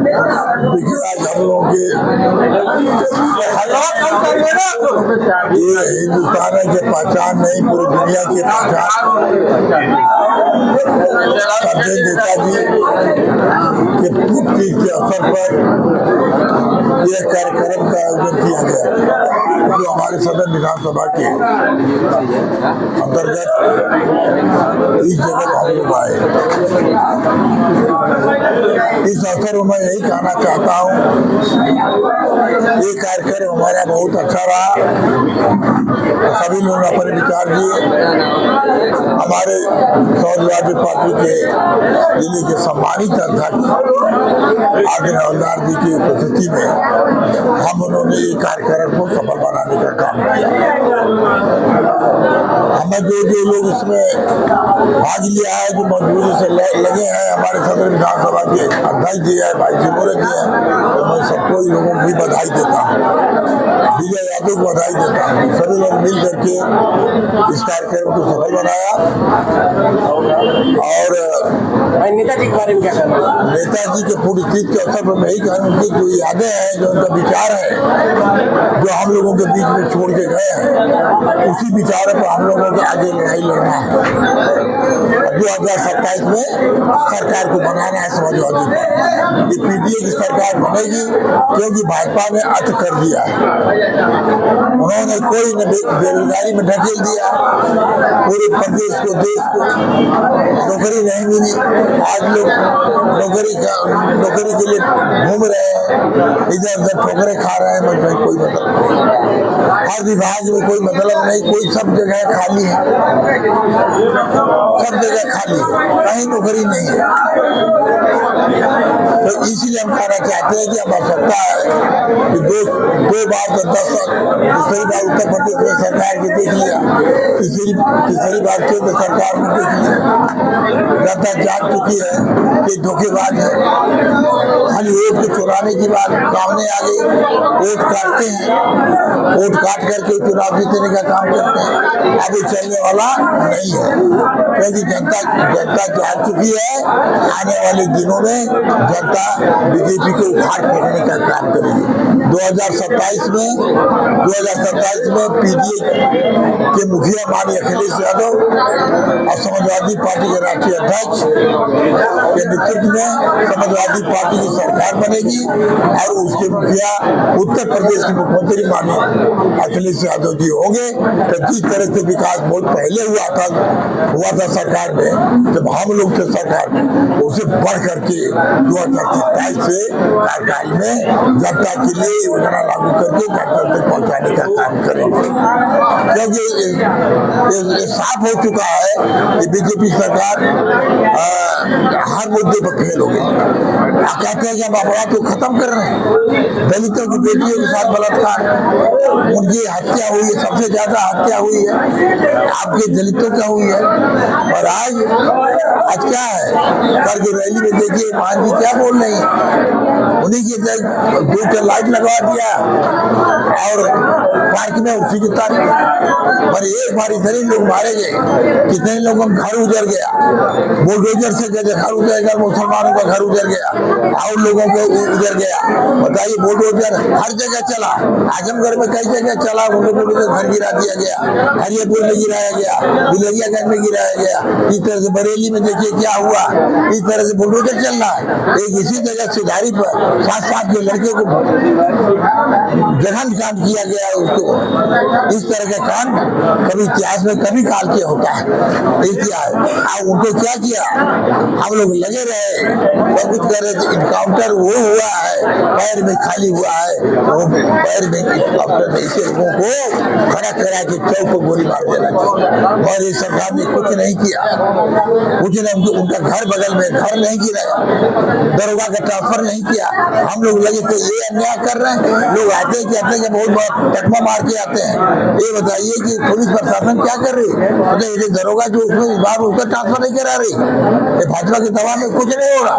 देखिए आज हम लोगों के ये हिंदुस्तान की पहचान नहीं, पूरी दुनिया की पहचान संजय नेताजी के पुण्यतिथि के अवसर पर यह कार्यक्रम का आयोजन किया गया, जो हमारे सदन विधानसभा के अंतर्गत इस जगह हम लोग आए। इस अवसर में मैं यही कहना चाहता हूँ, ये कार्यक्रम हमारा बहुत अच्छा रहा। सभी लोग अपने विचार दिए। हमारे समाजवादी पार्टी के जिले के सम्मानित अध्यक्ष आदित्य हवलदार जी की उपस्थिति में हम उन्होंने ये कार्यक्रम को सफल बनाने का काम किया। हमें जो लोग इसमें भाग लिया है, जो मजबूरी से लगे हैं, हमारे सदर विधानसभा के अध्यक्ष जी है, भाई सिमोरे जी है, तो मैं सबको लोगों को भी बधाई देता हूँ, विजय यादव को बधाई देता हूँ। सभी लोग मिल करके इस कार्यक्रम को सफल बनाया। और नेताजी के बारे में क्या कहना? नेताजी के पुण्यतिथि के अवसर पर मैं यही कहूँ कि जो यादें हैं, जो उनका विचार है, जो हम लोगों के बीच में छोड़ के गए हैं, उसी विचार पर हम लोगों को आगे लड़ाई लड़ना है। 2027 में सरकार को बनाना है समाजवादी पार्टी। पीडीए की सरकार बनेगी, क्योंकि भाजपा ने अत कर दिया है। उन्होंने कोई बेरोजगारी में ढकेल दिया, पूरे प्रदेश को, देश को नौकरी नहीं मिली। आज लोग नौकरी के लिए घूम रहे हैं, इधर उधर ठोकरें खा रहे हैं। मतलब कोई मतलब हर विभाग में कोई मतलब नहीं, कोई सब जगह खाली है, सब जगह खाली है, कहीं नौकरी नहीं है। तो इसीलिए हम कहना चाहते हैं कि अब आवश्यकता है कि दो बार तो 10 साल, दूसरी बार उत्तर प्रदेश में सरकार के देख लिया, तीसरी बार केंद्र सरकार ने देख लिया। जनता जाग चुकी है कि धोखेबाज है, खाली वोट को चुराने की बात सामने आ गई। वोट काटते हैं, वोट काट करके चुनाव जीतने का काम करते हैं। आगे चलने वाला नहीं है, क्योंकि जनता जाग चुकी है। आने वाले दिनों में जनता बीजेपी को उखाड़ फेंकने का काम करेगी। 2027 में पीडीए के मुखिया माननीय अखिलेश यादव और समाजवादी पार्टी के राष्ट्रीय अध्यक्ष के नेतृत्व में समाजवादी पार्टी की सरकार बनेगी और उसके मुखिया उत्तर प्रदेश के मुख्यमंत्री माननीय अखिलेश यादव जी होंगे। तो जिस तरह से विकास बहुत पहले हुआ था सरकार में, जब हम लोग थे सरकार में, उसे बढ़ करके 2027 से कार्यकाल में जनता के लिए योजना लागू करके जनता तक पहुंचाने का काम करेंगे। क्योंकि ये साफ हो चुका है कि बीजेपी सरकार हर मुद्दे पर फेल हो गई। कहते हैं कि हम अपराध को खत्म कर रहे हैं, दलितों की बेटियों के साथ बलात्कार, उनकी हत्या हुई है, सबसे ज्यादा हत्या हुई है आपके दलितों का हुई है। और आज क्या है, कल की रैली में देखिए मान जी क्या बोल रही है, उन्हीं की 2 लाइट लगवा दिया और पार्क में उसी की तारीफ। पर एक बार इतने लोग मारे गए, कितने लोगों का घर उजड़ गया, बुलडोजर से घर उजड़ गया, मुसलमानों का घर उजड़ गया और लोगों को उजड़ गया। बताइए, बुलडोजर हर जगह चला, आजमगढ़ में कई जगह चला, बुलडोजर घर गिरा दिया गया, हरियापुर में गिराया गया, बिलरियागंज में गिराया गया। इस तरह से बरेली में देखिए क्या हुआ, इस तरह से बुलडोजर चल रहा है। एक इसी जगह सिधारी पर 7 साल के लड़के को जघन्य कांड किया गया। उसको इस तरह का कांड कभी इतिहास में कभी काल किया होता है, नहीं किया है। अब उनको क्या किया, हम लोग लगे रहे, सब कुछ कर रहे थे। इनकाउंटर वो हुआ है, पैर में खाली हुआ है, वो पैर में इनकाउंटर में इसे लोगों को खड़ा करा के चौक पर गोली मार देना चाहिए। और ये सरकार ने कुछ नहीं किया, कुछ नहीं, उनका घर बगल में घर नहीं गिराया, दरोगा का ट्रांसफर नहीं किया। हम लोग लगे थे ये अन्याय कर रहे हैं। लोग आते हैं कहते हैं कि बहुत बड़ा टकमा मार के आते हैं। ये बताइए कि पुलिस प्रशासन क्या कर रही है? मतलब दरोगा जो उसमें बार उसका ट्रांसफर नहीं करा रही, ये भाजपा के दबाव में कुछ नहीं हो रहा।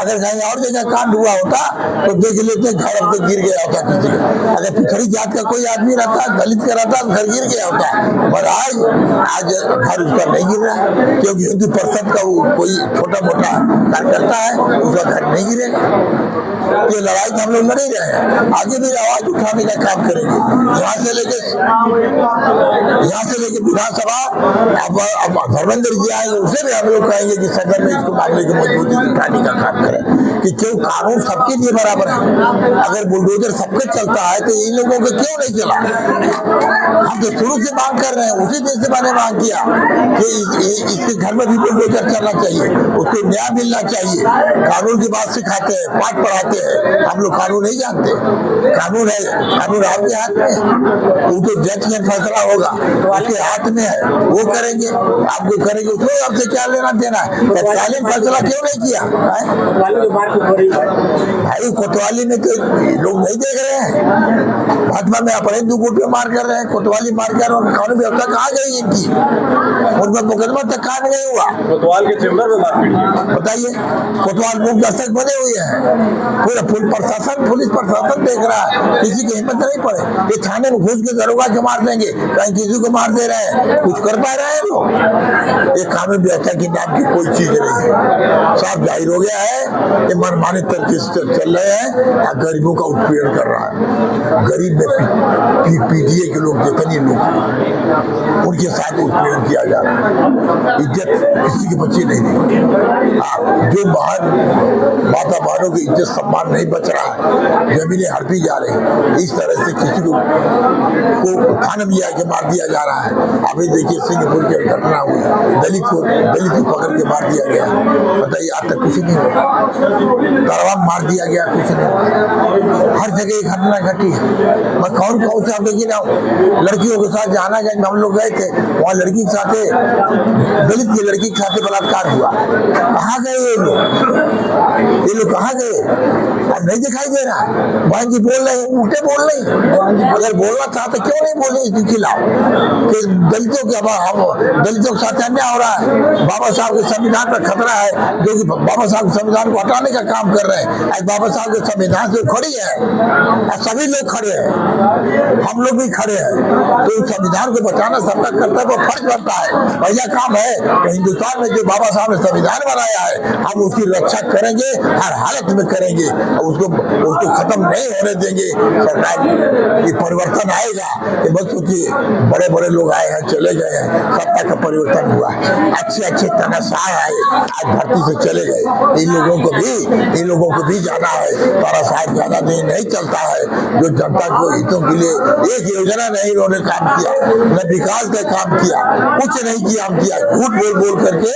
अगर कहीं और जगह कांड हुआ होता तो देख लेते घर अब तक गिर गया होता किसी का। अगर पिछड़ी जात का कोई आदमी रहता, दलित का रहता, घर गिर गया होता। और आज घर उसका नहीं गिर रहा, क्योंकि 20% का कोई छोटा मोटा कार्यकर्ता है उसका घर नहीं गिरेगा। ये लड़ाई तो हम लोग लड़ ही रहे हैं, आगे भी आवाज उठाने का काम करेंगे। यहाँ से लेके विधानसभा अब धर्मेंद्र जी आएंगे, उसे भी हम लोग कहेंगे कि सदन में इसको मामले की मजबूती उठाने का काम करें कि क्यों कानून सबके लिए बराबर है। अगर बुलडोजर सबके चलता है तो इन लोगों को क्यों नहीं चला? हम तो शुरू से मांग कर रहे हैं, उसी दिन से मैंने मांग किया कि इसके घर में भी बुलडोजर चलना चाहिए, उसको न्याय मिलना चाहिए। कानून की बात सिखाते हैं, पाठ पढ़ाते हैं, हम लोग कानून नहीं जानते। कानून है, कानून आपके हाथ में है, वो तो जज का फैसला होगा उसके हाथ में है, वो करेंगे, आपको करेंगे, उसको आपसे क्या लेना देना है? तत्कालीन फैसला क्यों नहीं किया? भाई कोतवाली में तो लोग नहीं देख रहे हैं, भाजपा में अपने 2 गुट पे मार कर रहे हैं, कोतवाली मार कर कानून व्यवस्था कहाँ गई इनकी? उनका मुकदमा तक कहाँ नहीं हुआ? कोतवाल के चेम्बर में मारपीट बताइए, कोतवाल मुख दस्तक बने हुए हैं, पूरा पुलिस प्रशासन देख रहा है, किसी की हिम्मत नहीं पड़े। ये थाने में घुस के दरोगा के मार देंगे, कहीं किसी को मार दे रहे हैं, कुछ कर पा रहे हैं लोग? ये कानून व्यवस्था की नाम की कोई चीज नहीं है। साफ जाहिर हो गया है ये मनमानी तरीके से चल रहे हैं और गरीबों का उत्पीड़न कर रहा है। गरीब में पीडीए के लोग जितने लोग उनके साथ उत्पीड़न किया जा रहा है, इज्जत किसी की बची नहीं रही। जो बाहर माता बहनों की इज्जत सम्मान नहीं बच रहा है, जमीनें हड़पी जा रही, इस तरह से किसी को खानम लिया के मार दिया जा रहा है। अभी देखिए सिंगापुर की घटना हुई, दलित को पकड़ के मार दिया गया, बताइए आज तक कुछ नहीं हुआ। तलवार मार दिया गया, कुछ नहीं। हर जगह एक घटना घटी है। मैं कौन से आप देखिए ना, लड़कियों के साथ जहानागंज में हम लोग गए थे, वहाँ लड़की के साथ दलित की लड़की के साथ बलात्कार हुआ। कहाँ गए ये लोग कहाँ गए? अब नहीं दिखाई दे रहा। बहन जी बोल रहे हैं, उल्टे बोल रहे हैं। अगर बोलना चाहते क्यों नहीं बोले इसके खिलाफ कि दलितों के साथ अन्याय हो रहा है, बाबा साहब के संविधान पर खतरा है, जो कि बाबा साहब के संविधान को हटाने का काम कर रहे हैं। बाबा साहब के संविधान से खड़ी है, सभी लोग खड़े हैं, हम लोग भी खड़े हैं, तो संविधान को बचाना सबका कर्तव्य फर्ज बनता है। भैया काम है कि हिंदुस्तान में जो बाबा साहब ने संविधान बनाया है हम उसकी रक्षा करेंगे, हर हालत में करेंगे, उसको खत्म नहीं होने देंगे। सरकार ये परिवर्तन आएगा कि बस सोचिए, बड़े बड़े लोग आए हैं, चले गए हैं, सत्ता का परिवर्तन हुआ, अच्छे तनाशाह आए, आज धरती से चले गए। इन लोगों को भी जाना है। तारा साहब ज्यादा दिन नहीं चलता है, जो जनता को हितों के लिए एक योजना नहीं इन्होंने काम किया, न विकास का काम किया, कुछ नहीं किया, हम किया झूठ बोल करके।